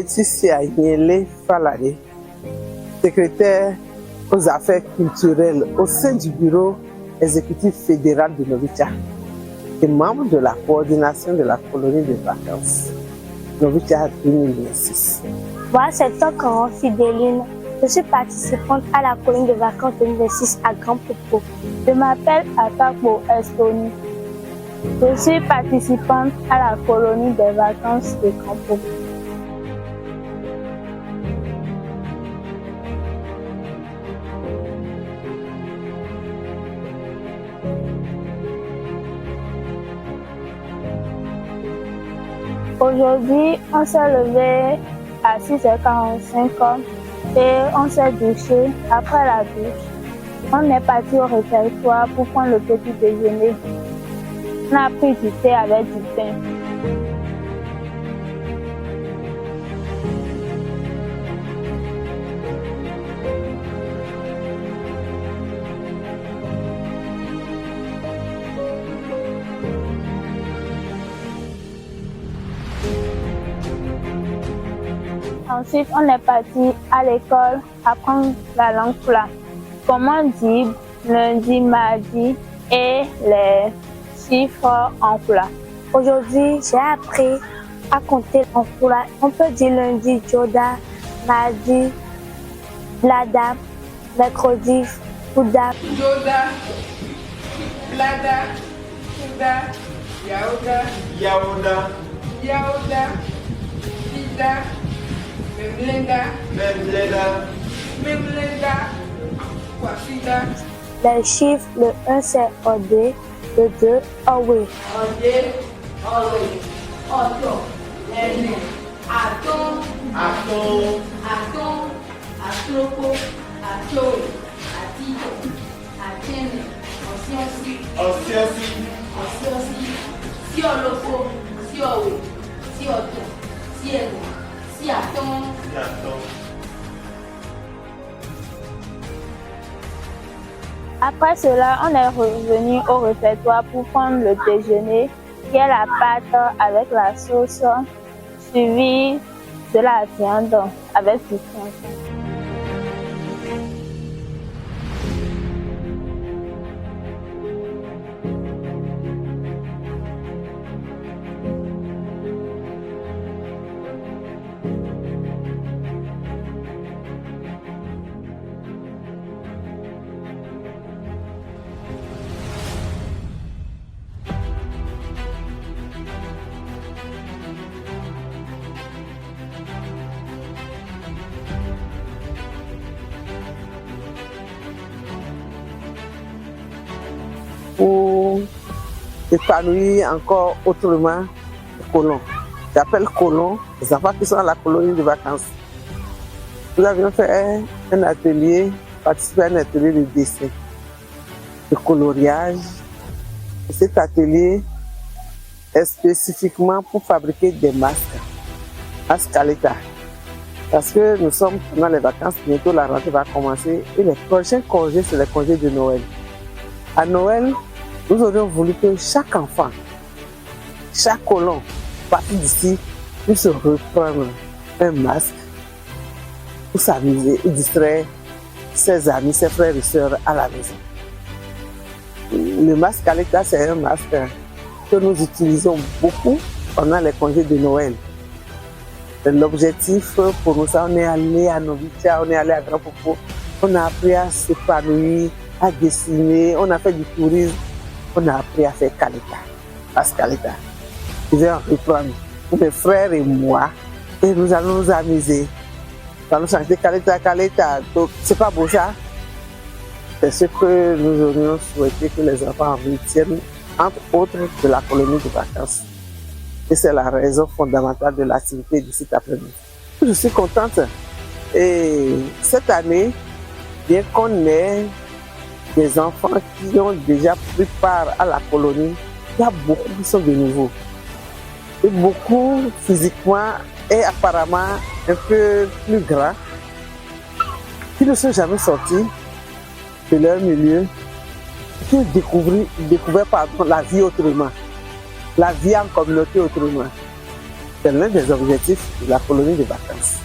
Laetitia Yele Falade, secrétaire aux affaires culturelles au sein du bureau exécutif fédéral de Novicia et membre de la coordination de la colonie de vacances Novicia 2026. Moi, c'est Tokoran Fidéline. Je suis participante à la colonie de vacances 2026 à Grand Popo. Je m'appelle Atako Estoni. Je suis participante à la colonie de vacances de Grand Popo. Aujourd'hui, on s'est levé à 6h45 et on s'est douché. Après la douche, on est parti au réfectoire pour prendre le petit déjeuner. On a pris du thé avec du pain. Ensuite, on est parti à l'école apprendre la langue Fula. Comme on dit lundi, mardi et les chiffres en Fula. Aujourd'hui, j'ai appris à compter en Fula. On peut dire lundi, Joda, mardi, Blada, mercredi, Fuda. Joda, Blada, Fuda, Yaoda, Yaoda, Yaoda, Fida, Memlenda, Kwafida. Les chiffres, le 1 c'est Odé, le 2 Owe. Odé, Owe, Oto, Ene, Aton, Atroko, Atoe, Atito, Atene, Osiosi, Sioloko, Siowe, Sioto, Sieno, Siaton. Après cela, on est revenu au réfectoire pour prendre le déjeuner, qui est la pâte avec la sauce, suivie de la viande avec du poisson. Pour épanouir encore autrement les colons. J'appelle colons les enfants qui sont à la colonie de vacances. Nous avions fait un atelier, participé à un atelier de dessin, de coloriage. Et cet atelier est spécifiquement pour fabriquer des masques à l'État. Parce que nous sommes pendant les vacances, bientôt la rentrée va commencer et les prochains congés, c'est les congés de Noël. À Noël, nous aurions voulu que chaque enfant, chaque colon parti d'ici puisse reprendre un masque pour s'amuser et distraire ses amis, ses frères et sœurs à la maison. Le masque à l'État, c'est un masque que nous utilisons beaucoup pendant les congés de Noël. L'objectif pour nous, on est allé à Novicia, on est allé à Grand Popo, on a appris à s'épanouir, à dessiner, on a fait du tourisme, on a appris à faire Kaleta, parce Kaleta. Je vais en reprendre pour mes frères et moi, et nous allons nous amuser. Nous allons chanter Kaleta. Donc, c'est pas beau ça? C'est ce que nous aurions souhaité que les enfants retiennent, entre autres, de la colonie de vacances. Et c'est la raison fondamentale de l'activité de cet après-midi. Je suis contente. Et cette année, bien qu'on ait des enfants qui ont déjà pris part à la colonie, il y a beaucoup qui sont de nouveaux. Et beaucoup physiquement et apparemment un peu plus grands, qui ne sont jamais sortis de leur milieu, qui ont découvert la vie autrement, la vie en communauté autrement. C'est l'un des objectifs de la colonie de vacances.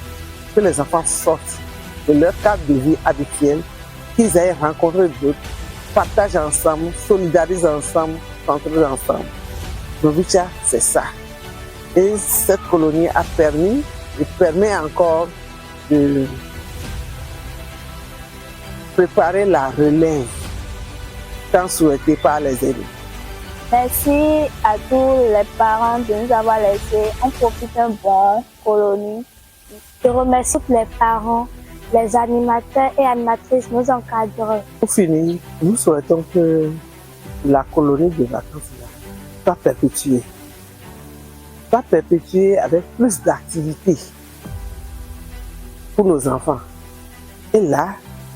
Que les enfants sortent de leur cadre de vie habituel, qu'ils aillent rencontrer d'autres, partagent ensemble, solidarisent ensemble, s'entraident ensemble. Novicia, c'est ça. Et cette colonie a permis et permet encore de préparer la relève tant souhaité par les élèves. Merci à tous les parents de nous avoir laissé. On profite d'un bon colonie. Je remercie tous les parents, les animateurs et animatrices, nos encadreurs. Pour finir, nous souhaitons que la colonie de vacances soit perpétuée. Soit perpétuée avec plus d'activités pour nos enfants. Et là,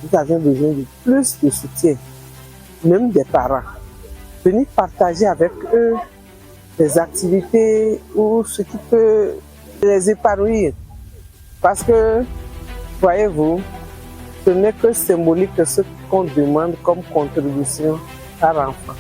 nous avions besoin de plus de soutien, même des parents. Venir partager avec eux des activités ou ce qui peut les épanouir. Parce que, voyez-vous, ce n'est que symbolique ce qu'on demande comme contribution par enfant.